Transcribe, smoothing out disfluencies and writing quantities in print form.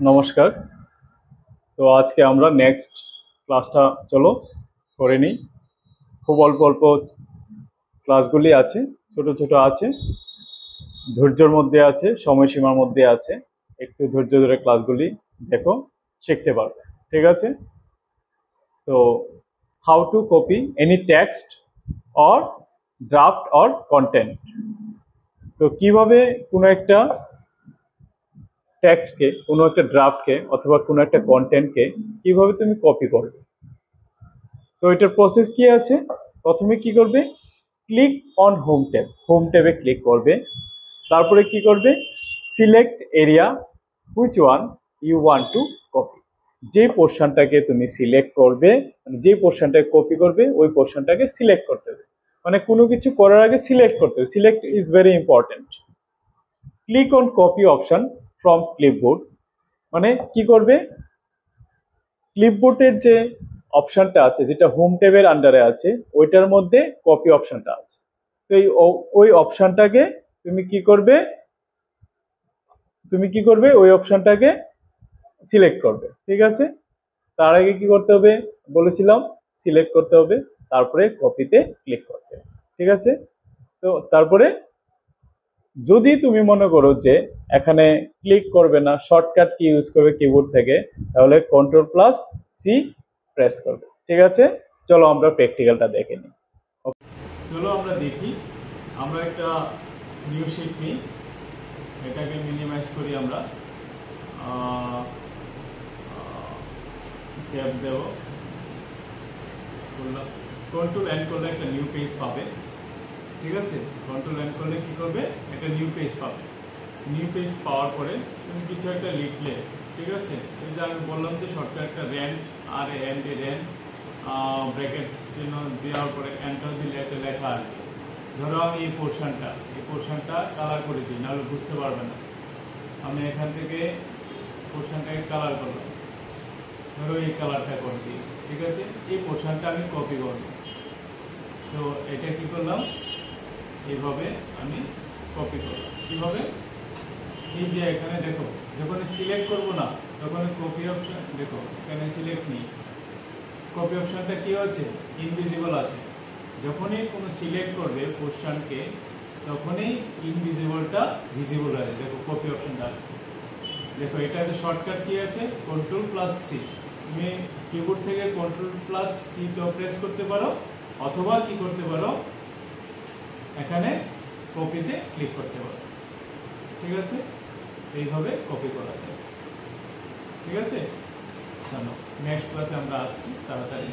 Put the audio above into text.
নমস্কার। তো আজকে আমরা নেক্সট ক্লাসটা চলো করে নিই। খুব অল্প অল্প ক্লাসগুলি আছে, ছোট ছোট আছে, ধৈর্যের মধ্যে আছে, সময়সীমার মধ্যে আছে। একটু ধৈর্য ধরে ক্লাসগুলি দেখো, শিখতে পারবে। ঠিক আছে? তো how to copy any text or draft or content. তো কিভাবে কোনো একটা টেক্সটকে, কোনো একটা ড্রাফটকে অথবা কোনো একটা কন্টেন্টকে কিভাবে তুমি কপি করবে। তো এটার প্রসেস কি আছে? প্রথমে কি করবে? ক্লিক অন হোম ট্যাবে ক্লিক করবে। তারপরে কি করবে? Select area which one you want to copy. যে পোর্শনটাকে তুমি সিলেক্ট করবে, মানে যে পোর্শনটাকে কপি করবে, ওই পোর্শনটাকে সিলেক্ট করতে হবে। মানে কোনো কিছু করার আগে সিলেক্ট করতে হবে। Select is very important. Click on copy option from clipboard. মানে কি করবে? ক্লিপবোর্ডের যে অপশনটা আছে, যেটা হোম ট্যাবের আন্ডারে আছে, ওইটার মধ্যে কপি অপশনটা আছে। তো ওই অপশনটাকে তুমি কি করবে? ওই অপশনটাকে সিলেক্ট করবে। ঠিক আছে? তার আগে কি করতে হবে বলেছিলাম? সিলেক্ট করতে হবে, তারপরে কপিতে ক্লিক করতে হবে। ঠিক আছে? তো তারপরে যদি তুমি মনে করো যে এখানে ক্লিক করবে না, শর্টকাট কি ইউজ করবে কিবোর্ড থেকে, তাহলে Ctrl+C প্রেস করবে। ঠিক আছে? চলো আমরা প্র্যাকটিক্যালটা দেখে নিই। চলো আমরা দেখি। আমরা একটা নিউ শিট নিই, এটাকে মিনিমাইজ করি। আমরা ট্যাব দেব, কন্ট্রোল এন্ড করলে একটা নিউ পেজ পাবে। ঠিক আছে? কন্ট্রোল এন্ড করলে কি করবে? একটা নিউ পেজ পাবে। নিউ পেজ পাওয়ার পরে তুমি কিছু একটা লিখলে, ঠিক আছে? এই যে আমি বললাম যে শর্টকাট একটা র্যান, আর এন এ র্যান ব্র্যাকেট চিহ্ন দেওয়ার পরে এন্টার দিলে একটা লেখা আসবে। ধরো আমি এই পোর্শনটা কালার করে দিই, নাহলে বুঝতে পারবে না। আমি এখান থেকে পোর্শনটাকে কালার করলাম, ধরো এই কালারটা করে দিয়েছি। ঠিক আছে? এই পোর্শনটা আমি কপি করব। তো এটা কি করলাম? এইভাবে আমি কপি করলাম। কিভাবে? এই যে এখানে দেখো, যখন সিলেক্ট করব না, তখন কপি অপশন, দেখো এখানে সিলেক্ট নেই, কপি অপশনটা কি আছে? ইনভিজিবল আছে। যখনই কোনো সিলেক্ট করবে পোর্শনকে, তখনই ইনভিজিবলটা ভিজিবল হয়ে, দেখো কপি অপশনটা আছে। দেখো এটাতে শর্টকাট কি আছে? Ctrl+C। তুমি কিবোর্ড থেকে Ctrl+C তো প্রেস করতে পারো, অথবা কি করতে পারো, এখানে কপিতে ক্লিক করতে পারো। ঠিক আছে? এইভাবে কপি করা যায়। ঠিক আছে? চলো নেক্সট ক্লাসে আমরা আসছি তাড়াতাড়ি।